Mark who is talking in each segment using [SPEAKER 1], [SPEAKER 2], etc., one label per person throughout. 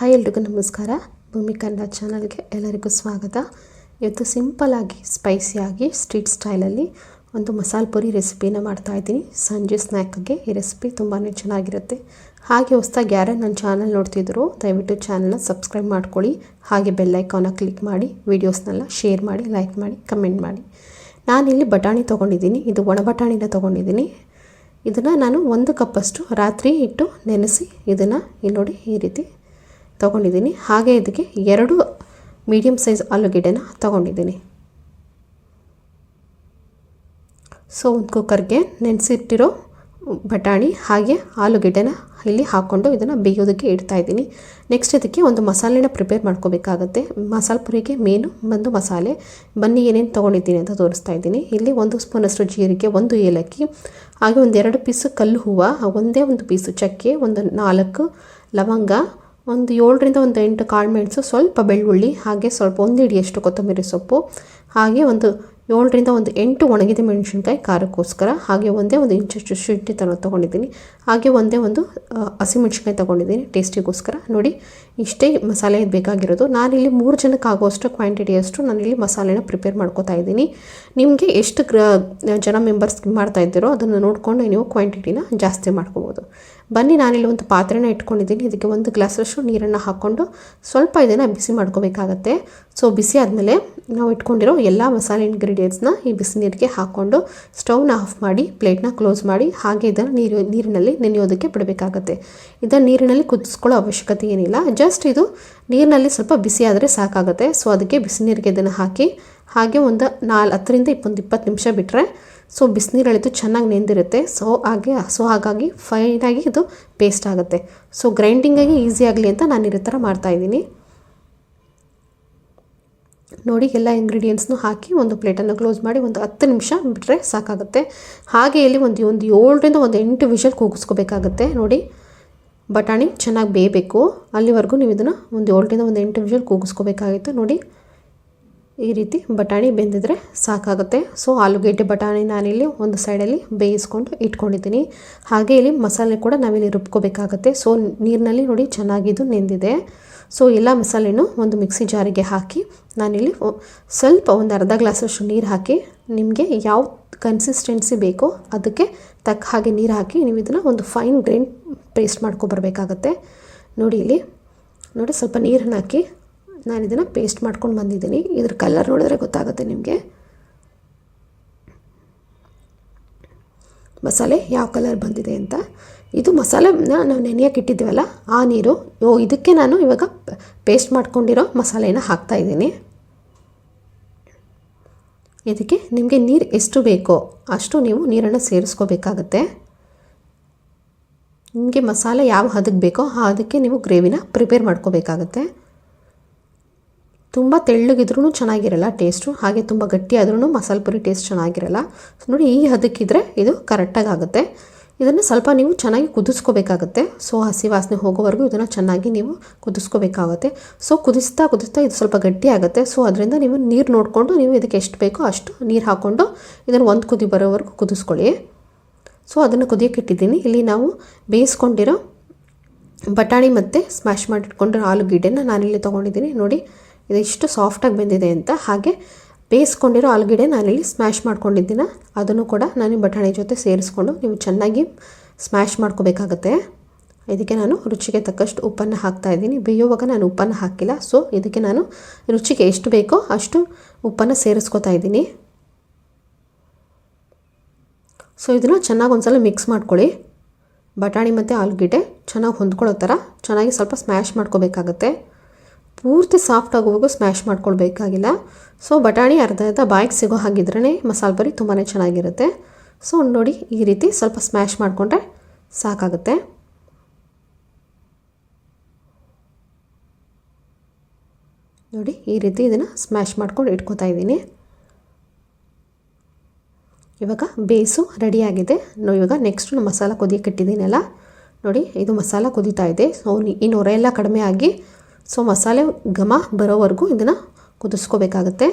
[SPEAKER 1] Hi ಎಲ್ರಿಗೂ ನಮಸ್ಕಾರ. ಭೂಮಿ ಕನ್ನಡ ಚಾನಲ್ಗೆ ಎಲ್ಲರಿಗೂ ಸ್ವಾಗತ. ಇವತ್ತು ಸಿಂಪಲ್ಲಾಗಿ ಸ್ಪೈಸಿಯಾಗಿ ಸ್ಟ್ರೀಟ್ ಸ್ಟೈಲಲ್ಲಿ ಒಂದು ಮಸಾಲೆ ಪುರಿ ರೆಸಿಪಿನ ಮಾಡ್ತಾಯಿದ್ದೀನಿ. ಸಂಜೆ ಸ್ನ್ಯಾಕ್ಗೆ ಈ ರೆಸಿಪಿ ತುಂಬಾ ಚೆನ್ನಾಗಿರುತ್ತೆ. ಹಾಗೆ ಹೊಸದಾಗಿ ಯಾರೇ ನನ್ನ ಚಾನಲ್ ನೋಡ್ತಿದ್ರು ದಯವಿಟ್ಟು ಚಾನಲ್ನ ಸಬ್ಸ್ಕ್ರೈಬ್ ಮಾಡ್ಕೊಳ್ಳಿ. ಹಾಗೆ ಬೆಲ್ ಐಕಾನ್ನ ಕ್ಲಿಕ್ ಮಾಡಿ ವೀಡಿಯೋಸ್ನೆಲ್ಲ ಶೇರ್ ಮಾಡಿ, ಲೈಕ್ ಮಾಡಿ, ಕಮೆಂಟ್ ಮಾಡಿ. ನಾನಿಲ್ಲಿ ಬಟಾಣಿ ತೊಗೊಂಡಿದ್ದೀನಿ. ಇದು ಒಣ ಬಟಾಣಿನ ತೊಗೊಂಡಿದ್ದೀನಿ. ಇದನ್ನು ನಾನು 1 ಕಪ್ಪಷ್ಟು ರಾತ್ರಿ ಇಟ್ಟು ನೆನೆಸಿ ಇದನ್ನು ಇಲ್ಲಿ ನೋಡಿ ಈ ರೀತಿ ತೊಗೊಂಡಿದ್ದೀನಿ. ಹಾಗೆ ಇದಕ್ಕೆ 2 ಮೀಡಿಯಮ್ ಸೈಜ್ ಆಲೂಗೆಡ್ಡೆನ ತೊಗೊಂಡಿದ್ದೀನಿ. ಸೊ ಒಂದು ಕುಕ್ಕರ್ಗೆ ನೆನೆಸಿಟ್ಟಿರೋ ಬಟಾಣಿ ಹಾಗೆ ಆಲೂಗೆಡ್ಡೆನ ಇಲ್ಲಿ ಹಾಕ್ಕೊಂಡು ಇದನ್ನು ಬೇಯೋದಕ್ಕೆ ಇಡ್ತಾಯಿದ್ದೀನಿ. ನೆಕ್ಸ್ಟ್ ಇದಕ್ಕೆ ಒಂದು ಮಸಾಲೆನ ಪ್ರಿಪೇರ್ ಮಾಡ್ಕೋಬೇಕಾಗತ್ತೆ. ಮಸಾಲೆ ಪುರಿಗೆ ಮೇನು ಬಂದು ಮಸಾಲೆ ಬನ್ನಿ ಏನೇನು ತೊಗೊಂಡಿದ್ದೀನಿ ಅಂತ ತೋರಿಸ್ತಾ ಇದ್ದೀನಿ. ಇಲ್ಲಿ 1 ಸ್ಪೂನಷ್ಟು ಜೀರಿಗೆ, 1 ಏಲಕ್ಕಿ, ಹಾಗೆ 2 ಪೀಸು ಕಲ್ಲು ಹೂವು, ಒಂದೇ 1 ಪೀಸು ಚಕ್ಕೆ, 4 ಲವಂಗ, 7ರಿಂದ 8 ಕಾಳುಮೆಣಸು, ಸ್ವಲ್ಪ ಬೆಳ್ಳುಳ್ಳಿ, ಹಾಗೆ ಸ್ವಲ್ಪ 1 ಹಿಡಿಯಷ್ಟು ಕೊತ್ತಂಬರಿ ಸೊಪ್ಪು, ಹಾಗೆ 7ರಿಂದ 8 ಒಣಗಿದ ಮೆಣಸಿನ್ಕಾಯಿ ಖಾರಕ್ಕೋಸ್ಕರ, ಹಾಗೆ 1 ಇಂಚಷ್ಟು ಶುಂಠಿ ತೊಗೊಂಡಿದ್ದೀನಿ, ಹಾಗೆ 1 ಹಸಿಮೆಣಸಿನ್ಕಾಯಿ ತೊಗೊಂಡಿದ್ದೀನಿ ಟೇಸ್ಟಿಗೋಸ್ಕರ. ನೋಡಿ ಇಷ್ಟೇ ಮಸಾಲೆ ಬೇಕಾಗಿರೋದು. ನಾನಿಲ್ಲಿ 3 ಜನಕ್ಕೆ ಆಗೋಷ್ಟು ಕ್ವಾಂಟಿಟಿಯಷ್ಟು ನಾನಿಲ್ಲಿ ಮಸಾಲೆನ ಪ್ರಿಪೇರ್ ಮಾಡ್ಕೋತಾ ಇದ್ದೀನಿ. ನಿಮಗೆ ಎಷ್ಟು ಜನ ಮೆಂಬರ್ಸ್ ಮಾಡ್ತಾಯಿದ್ದೀರೋ ಅದನ್ನು ನೋಡಿಕೊಂಡು ನೀವು ಕ್ವಾಂಟಿಟಿನ ಜಾಸ್ತಿ ಮಾಡ್ಕೋಬೋದು. ಬನ್ನಿ ನಾನಿಲ್ಲಿ ಒಂದು ಪಾತ್ರೆನ ಇಟ್ಕೊಂಡಿದ್ದೀನಿ. ಇದಕ್ಕೆ 1 ಗ್ಲಾಸಷ್ಟು ನೀರನ್ನು ಹಾಕ್ಕೊಂಡು ಸ್ವಲ್ಪ ಇದನ್ನು ಬಿಸಿ ಮಾಡ್ಕೋಬೇಕಾಗತ್ತೆ. ಸೊ ಬಿಸಿ ಆದಮೇಲೆ ನಾವು ಇಟ್ಕೊಂಡಿರೋ ಎಲ್ಲ ಮಸಾಲೆ ಇಂಗ್ರೀಡಿಯೆಂಟ್ಸ್ನ ಈ ಬಿಸಿ ನೀರಿಗೆ ಹಾಕ್ಕೊಂಡು ಸ್ಟವ್ನ ಆಫ್ ಮಾಡಿ ಪ್ಲೇಟ್ನ ಕ್ಲೋಸ್ ಮಾಡಿ ಹಾಗೆ ಇದನ್ನು ನೀರಿನಲ್ಲಿ ನೆನೆಯೋದಕ್ಕೆ ಬಿಡಬೇಕಾಗತ್ತೆ. ಇದನ್ನು ನೀರಿನಲ್ಲಿ ಕುದಿಸ್ಕೊಳ್ಳೋ ಅವಶ್ಯಕತೆ ಏನಿಲ್ಲ. ಜಸ್ಟ್ ಇದು ನೀರಿನಲ್ಲಿ ಸ್ವಲ್ಪ ಬಿಸಿ ಆದರೆ ಸಾಕಾಗುತ್ತೆ. ಸೊ ಅದಕ್ಕೆ ಬಿಸಿ ನೀರಿಗೆ ಇದನ್ನು ಹಾಕಿ ಹಾಗೆ 10ರಿಂದ 20 ನಿಮಿಷ ಬಿಟ್ಟರೆ ಸೊ ಬಿಸಿನೀರಲ್ಲಿದ್ದು ಚೆನ್ನಾಗಿ ನೆಂದಿರುತ್ತೆ. ಹಾಗಾಗಿ ಫೈನಾಗಿ ಇದು ಪೇಸ್ಟ್ ಆಗುತ್ತೆ. ಸೊ ಗ್ರೈಂಡಿಂಗಾಗಿ ಈಸಿ ಆಗಲಿ ಅಂತ ನಾನು ಈ ಥರ ಮಾಡ್ತಾಯಿದ್ದೀನಿ. ನೋಡಿ ಎಲ್ಲ ಇಂಗ್ರೀಡಿಯೆಂಟ್ಸ್ನು ಹಾಕಿ ಒಂದು ಪ್ಲೇಟನ್ನು ಕ್ಲೋಸ್ ಮಾಡಿ 10 ನಿಮಿಷ ಬಿಟ್ಟರೆ ಸಾಕಾಗುತ್ತೆ. ಹಾಗೆ ಇಲ್ಲಿ 7ರಿಂದ 8 ವಿಷಲ್ ಕೂಗಿಸ್ಕೋಬೇಕಾಗತ್ತೆ. ನೋಡಿ ಬಟಾಣಿ ಚೆನ್ನಾಗಿ ಬೇಯಬೇಕು, ಅಲ್ಲಿವರೆಗೂ ನೀವು ಇದನ್ನು 7ರಿಂದ 8 ವಿಷಲ್ ಕೂಗಿಸ್ಕೋಬೇಕಾಗಿತ್ತು. ನೋಡಿ ಈ ರೀತಿ ಬಟಾಣಿ ಬೆಂದಿದ್ರೆ ಸಾಕಾಗುತ್ತೆ. ಸೊ ಆಲೂಗೆಡ್ಡೆ ಬಟಾಣಿ ನಾನಿಲ್ಲಿ ಒಂದು ಸೈಡಲ್ಲಿ ಬೇಯಿಸ್ಕೊಂಡು ಇಟ್ಕೊಂಡಿದ್ದೀನಿ. ಹಾಗೆ ಇಲ್ಲಿ ಮಸಾಲೆ ಕೂಡ ನಾವಿಲ್ಲಿ ರುಬ್ಕೋಬೇಕಾಗತ್ತೆ. ಸೊ ನೀರಿನಲ್ಲಿ ನೋಡಿ ಚೆನ್ನಾಗಿದ್ದು ನೆಂದಿದೆ. ಸೊ ಎಲ್ಲ ಮಸಾಲೆನೂ ಒಂದು ಮಿಕ್ಸಿ ಜಾರಿಗೆ ಹಾಕಿ ನಾನಿಲ್ಲಿ ಸ್ವಲ್ಪ ಅರ್ಧ ಗ್ಲಾಸಷ್ಟು ನೀರು ಹಾಕಿ ನಿಮಗೆ ಯಾವ ಕನ್ಸಿಸ್ಟೆನ್ಸಿ ಬೇಕೋ ಅದಕ್ಕೆ ತಕ್ಕ ಹಾಗೆ ನೀರು ಹಾಕಿ ನೀವು ಇದನ್ನು ಒಂದು ಫೈನ್ ಗ್ರೈಂಡ್ ಪೇಸ್ಟ್ ಮಾಡ್ಕೊಬರ್ಬೇಕಾಗತ್ತೆ. ನೋಡಿ ಇಲ್ಲಿ ನೋಡಿ ಸ್ವಲ್ಪ ನೀರನ್ನು ಹಾಕಿ ನಾನು ಇದನ್ನು ಪೇಸ್ಟ್ ಮಾಡ್ಕೊಂಡು ಬಂದಿದ್ದೀನಿ. ಇದ್ರ ಕಲರ್ ನೋಡಿದ್ರೆ ಗೊತ್ತಾಗುತ್ತೆ ನಿಮಗೆ ಮಸಾಲೆ ಯಾವ ಕಲರ್ ಬಂದಿದೆ ಅಂತ. ಇದು ಮಸಾಲೆನ ನಾವು ನೆನೆಯೋಕೆ ಇಟ್ಟಿದ್ದೀವಲ್ಲ ಆ ನೀರು. ಇದಕ್ಕೆ ನಾನು ಇವಾಗ ಪೇಸ್ಟ್ ಮಾಡ್ಕೊಂಡಿರೋ ಮಸಾಲೆನ ಹಾಕ್ತಾಯಿದ್ದೀನಿ. ಇದಕ್ಕೆ ನಿಮಗೆ ನೀರು ಎಷ್ಟು ಬೇಕೋ ಅಷ್ಟು ನೀವು ನೀರನ್ನು ಸೇರಿಸ್ಕೋಬೇಕಾಗತ್ತೆ. ನಿಮಗೆ ಮಸಾಲೆ ಯಾವ ಹದಕ್ಕೆ ಬೇಕೋ ಆ ಹದಕ್ಕೆ ನೀವು ಗ್ರೇವಿನ ಪ್ರಿಪೇರ್ ಮಾಡ್ಕೋಬೇಕಾಗತ್ತೆ. ತುಂಬ ತೆಳ್ಳಗಿದ್ರೂ ಚೆನ್ನಾಗಿರಲ್ಲ ಟೇಸ್ಟು, ಹಾಗೆ ತುಂಬ ಗಟ್ಟಿ ಆದ್ರೂ ಮಸಾಲೆ ಪುರಿ ಟೇಸ್ಟ್ ಚೆನ್ನಾಗಿರಲ್ಲ. ನೋಡಿ ಈ ಹದಕ್ಕಿದ್ರೆ ಇದು ಕರೆಕ್ಟಾಗಿ ಆಗುತ್ತೆ. ಇದನ್ನು ಸ್ವಲ್ಪ ನೀವು ಚೆನ್ನಾಗಿ ಕುದಿಸ್ಕೋಬೇಕಾಗತ್ತೆ. ಸೊ ಹಸಿ ವಾಸನೆ ಹೋಗೋವರೆಗೂ ಇದನ್ನು ಚೆನ್ನಾಗಿ ನೀವು ಕುದಿಸ್ಕೋಬೇಕಾಗುತ್ತೆ. ಸೊ ಕುದಿಸ್ತಾ ಇದು ಸ್ವಲ್ಪ ಗಟ್ಟಿ ಆಗುತ್ತೆ. ಸೊ ಅದರಿಂದ ನೀವು ನೀರು ನೋಡಿಕೊಂಡು ನೀವು ಇದಕ್ಕೆ ಎಷ್ಟು ಬೇಕೋ ಅಷ್ಟು ನೀರು ಹಾಕ್ಕೊಂಡು ಇದನ್ನು 1 ಕುದಿ ಬರೋವರೆಗೂ ಕುದಿಸ್ಕೊಳ್ಳಿ. ಸೊ ಅದನ್ನು ಕುದಿಯೋಕೆ ಇಟ್ಟಿದ್ದೀನಿ. ಇಲ್ಲಿ ನಾವು ಬೇಯಿಸ್ಕೊಂಡಿರೋ ಬಟಾಣಿ ಮತ್ತು ಸ್ಮ್ಯಾಶ್ ಮಾಡಿಟ್ಕೊಂಡಿರೋ ಆಲೂಗೆಡ್ಡೆನ ನಾನಿಲ್ಲಿ ತೊಗೊಂಡಿದ್ದೀನಿ. ನೋಡಿ ಇದಿಷ್ಟು ಸಾಫ್ಟಾಗಿ ಬೆಂದಿದೆ ಅಂತ. ಹಾಗೆ ಬೇಯಿಸ್ಕೊಂಡಿರೋ ಆಲೂಗೆಡ್ಡೆ ನಾನಿಲ್ಲಿ ಸ್ಮ್ಯಾಶ್ ಮಾಡ್ಕೊಂಡಿದ್ದೀನಿ. ಅದನ್ನು ಕೂಡ ನಾನು ಬಟಾಣಿ ಜೊತೆ ಸೇರಿಸ್ಕೊಂಡು ನೀವು ಚೆನ್ನಾಗಿ ಸ್ಮ್ಯಾಶ್ ಮಾಡ್ಕೋಬೇಕಾಗತ್ತೆ. ಇದಕ್ಕೆ ನಾನು ರುಚಿಗೆ ತಕ್ಕಷ್ಟು ಉಪ್ಪನ್ನು ಹಾಕ್ತಾಯಿದ್ದೀನಿ. ಬೇಯುವಾಗ ನಾನು ಉಪ್ಪನ್ನು ಹಾಕಿಲ್ಲ. ಸೊ ಇದಕ್ಕೆ ನಾನು ರುಚಿಗೆ ಎಷ್ಟು ಬೇಕೋ ಅಷ್ಟು ಉಪ್ಪನ್ನು ಸೇರಿಸ್ಕೊತಾ ಇದ್ದೀನಿ. ಸೊ ಇದನ್ನು ಚೆನ್ನಾಗಿ ಒಂದ್ಸಲ ಮಿಕ್ಸ್ ಮಾಡ್ಕೊಳ್ಳಿ. ಬಟಾಣಿ ಮತ್ತು ಆಲೂಗೆಡ್ಡೆ ಚೆನ್ನಾಗಿ ಹೊಂದ್ಕೊಳ್ಳೋ ಥರ ಚೆನ್ನಾಗಿ ಸ್ವಲ್ಪ ಸ್ಮ್ಯಾಶ್ ಮಾಡ್ಕೋಬೇಕಾಗತ್ತೆ. ಪೂರ್ತಿ ಸಾಫ್ಟ್ ಆಗುವಾಗ ಸ್ಮ್ಯಾಶ್ ಮಾಡ್ಕೊಳ್ಬೇಕಾಗಿಲ್ಲ. ಸೊ ಬಟಾಣಿ ಅರ್ಧ ಬಾಯಿಗೆ ಸಿಗೋ ಹಾಗಿದ್ರೇ ಮಸಾಲೆ ಪುರಿ ತುಂಬಾ ಚೆನ್ನಾಗಿರುತ್ತೆ. ಸೊ ನೋಡಿ ಈ ರೀತಿ ಸ್ವಲ್ಪ ಸ್ಮ್ಯಾಶ್ ಮಾಡಿಕೊಂಡ್ರೆ ಸಾಕಾಗುತ್ತೆ. ನೋಡಿ ಈ ರೀತಿ ಇದನ್ನು ಸ್ಮ್ಯಾಶ್ ಮಾಡ್ಕೊಂಡು ಇಟ್ಕೋತಾ ಇದ್ದೀನಿ. ಇವಾಗ ಬೇಯಿಸು ರೆಡಿಯಾಗಿದೆ. ಇವಾಗ ನೆಕ್ಸ್ಟು ಮಸಾಲ ಕುದಿಯೋಕೆ ಇಟ್ಟಿದ್ದೀನಲ್ಲ ನೋಡಿ ಇದು ಮಸಾಲ ಕುದೀತಾ ಇದೆ. ಸೊ ಈ ನೊರೆ ಎಲ್ಲ ಕಡಿಮೆ ಆಗಿ ಸೊ ಮಸಾಲೆ ಘಮ ಬರೋವರೆಗೂ ಇದನ್ನು ಕುದಿಸ್ಕೋಬೇಕಾಗತ್ತೆ.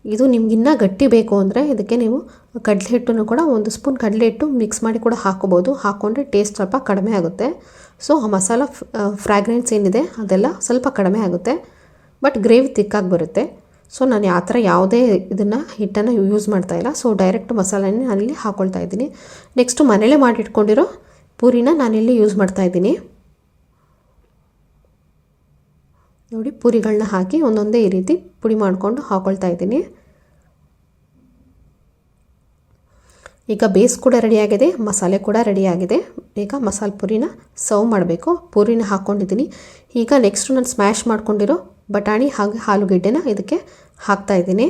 [SPEAKER 1] ಇದು ನಿಮ್ಗಿನ್ನೂ ಗಟ್ಟಿ ಬೇಕು ಅಂದರೆ ಇದಕ್ಕೆ ನೀವು ಕಡಲೆ ಹಿಟ್ಟನ್ನು ಕೂಡ 1 ಸ್ಪೂನ್ ಕಡಲೆ ಹಿಟ್ಟು ಮಿಕ್ಸ್ ಮಾಡಿ ಕೂಡ ಹಾಕೋಬೋದು. ಹಾಕ್ಕೊಂಡ್ರೆ ಟೇಸ್ಟ್ ಸ್ವಲ್ಪ ಕಡಿಮೆ ಆಗುತ್ತೆ. ಸೊ ಆ ಮಸಾಲ ಫ್ರಾಗ್ರೆನ್ಸ್ ಏನಿದೆ ಅದೆಲ್ಲ ಸ್ವಲ್ಪ ಕಡಿಮೆ ಆಗುತ್ತೆ, ಬಟ್ ಗ್ರೇವಿ ತಿಕ್ಕಾಗಿ ಬರುತ್ತೆ. ಸೊ ನಾನು ಆ ಥರ ಯಾವುದೇ ಹಿಟ್ಟನ್ನು ಯೂಸ್ ಮಾಡ್ತಾಯಿಲ್ಲ. ಸೊ ಡೈರೆಕ್ಟ್ ಮಸಾಲೆನೇ ನಾನಿಲ್ಲಿ ಹಾಕ್ಕೊಳ್ತಾ ಇದ್ದೀನಿ. ನೆಕ್ಸ್ಟು ಮನೇಲೇ ಮಾಡಿಟ್ಕೊಂಡಿರೋ ಪೂರಿನ ನಾನಿಲ್ಲಿ ಯೂಸ್ ಮಾಡ್ತಾಯಿದ್ದೀನಿ. ನೋಡಿ, ಪೂರಿಗಳನ್ನ ಹಾಕಿ ಒಂದೊಂದೇ ಈ ರೀತಿ ಪುಡಿ ಮಾಡಿಕೊಂಡು ಹಾಕ್ಕೊಳ್ತಾ ಇದ್ದೀನಿ. ಈಗ ಬೇಸ್ ಕೂಡ ರೆಡಿಯಾಗಿದೆ, ಮಸಾಲೆ ಕೂಡ ರೆಡಿಯಾಗಿದೆ. ಈಗ ಮಸಾಲೆ ಪೂರಿನ ಸರ್ವ್ ಮಾಡಬೇಕು. ಪೂರಿನ ಹಾಕ್ಕೊಂಡಿದ್ದೀನಿ. ಈಗ ನೆಕ್ಸ್ಟು ನಾನು ಸ್ಮ್ಯಾಶ್ ಮಾಡ್ಕೊಂಡಿರೋ ಬಟಾಣಿ ಹಾಗೆ ಆಲೂಗೆಡ್ಡೆನ ಇದಕ್ಕೆ ಹಾಕ್ತಾಯಿದ್ದೀನಿ.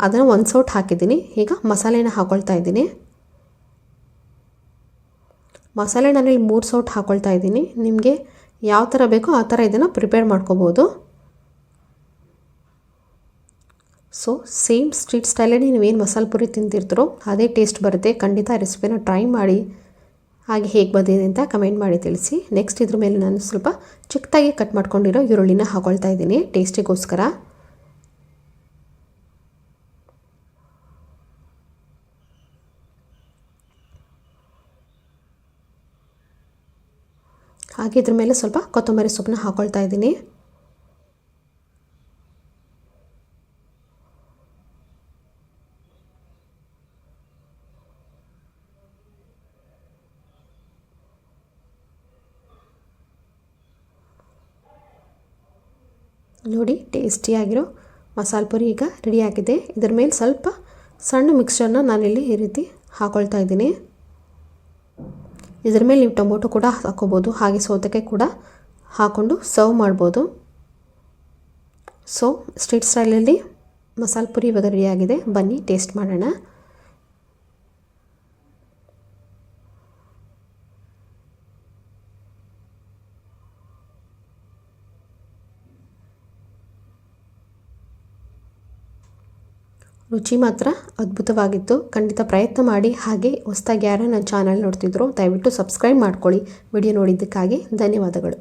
[SPEAKER 1] ಅದನ್ನು ಒಂದು ಸೌಟ್ ಹಾಕಿದ್ದೀನಿ. ಈಗ ಮಸಾಲೆನ ಹಾಕ್ಕೊಳ್ತಾ ಇದ್ದೀನಿ. ಮಸಾಲೆ ನಾನಿಲ್ಲಿ 3 ಸೌಟ್ ಹಾಕ್ಕೊಳ್ತಾ ಇದ್ದೀನಿ. ನಿಮಗೆ ಯಾವ ಥರ ಬೇಕೋ ಆ ಥರ ಇದನ್ನು ಪ್ರಿಪೇರ್ ಮಾಡ್ಕೋಬೋದು. ಸೊ ಸೇಮ್ ಸ್ಟ್ರೀಟ್ ಸ್ಟೈಲಲ್ಲಿ ನೀವೇನು ಮಸಾಲೆ ಪೂರಿ ತಿಂತಿರ್ತೀರೋ ಅದೇ ಟೇಸ್ಟ್ ಬರುತ್ತೆ. ಖಂಡಿತ ರೆಸಿಪಿನ ಟ್ರೈ ಮಾಡಿ, ಹಾಗೆ ಹೇಗೆ ಬಂದಿದೆ ಅಂತ ಕಮೆಂಟ್ ಮಾಡಿ ತಿಳಿಸಿ. ನೆಕ್ಸ್ಟ್ ಇದ್ರ ಮೇಲೆ ನಾನು ಸ್ವಲ್ಪ ಚಿಕ್ಕದಾಗಿ ಕಟ್ ಮಾಡ್ಕೊಂಡಿರೋ ಈರುಳ್ಳಿನ ಹಾಕ್ಕೊಳ್ತಾ ಇದ್ದೀನಿ ಟೇಸ್ಟಿಗೋಸ್ಕರ. ಹಾಗೆ ಇದ್ರ ಮೇಲೆ ಸ್ವಲ್ಪ ಕೊತ್ತಂಬರಿ ಸೊಪ್ಪನ್ನ ಹಾಕ್ಕೊಳ್ತಾ ಇದ್ದೀನಿ. ನೋಡಿ, ಟೇಸ್ಟಿಯಾಗಿರೋ ಮಸಾಲೆ ಪೂರಿ ಈಗ ರೆಡಿಯಾಗಿದೆ. ಇದರ ಮೇಲೆ ಸ್ವಲ್ಪ ಸಣ್ಣ ಮಿಕ್ಸ್ಚರ್ನ ನಾನಿಲ್ಲಿ ಈ ರೀತಿ ಹಾಕ್ಕೊಳ್ತಾ ಇದ್ದೀನಿ. ಇದರ ಮೇಲೆ ನೀವು ಟೊಮೊಟೊ ಕೂಡ ಹಾಕೋಬೋದು, ಹಾಗೆ ಸೌತೆಕಾಯಿ ಕೂಡ ಹಾಕ್ಕೊಂಡು ಸರ್ವ್ ಮಾಡ್ಬೋದು. ಸೊ ಸ್ಟ್ರೀಟ್ ಸ್ಟೈಲಲ್ಲಿ ಮಸಾಲೆ ಪೂರಿ ಇವಾಗ ರೆಡಿಯಾಗಿದೆ. ಬನ್ನಿ ಟೇಸ್ಟ್ ಮಾಡೋಣ. ರುಚಿ ಮಾತ್ರ ಅದ್ಭುತವಾಗಿತ್ತು. ಖಂಡಿತ ಪ್ರಯತ್ನ ಮಾಡಿ. ಹಾಗೆ ಹೊಸದಾಗಿ ಯಾರು ನನ್ನ ಚಾನಲ್ ನೋಡ್ತಿದ್ರು ದಯವಿಟ್ಟು ಸಬ್ಸ್ಕ್ರೈಬ್ ಮಾಡ್ಕೊಳ್ಳಿ. ವಿಡಿಯೋ ನೋಡಿದ್ದಕ್ಕಾಗಿ ಧನ್ಯವಾದಗಳು.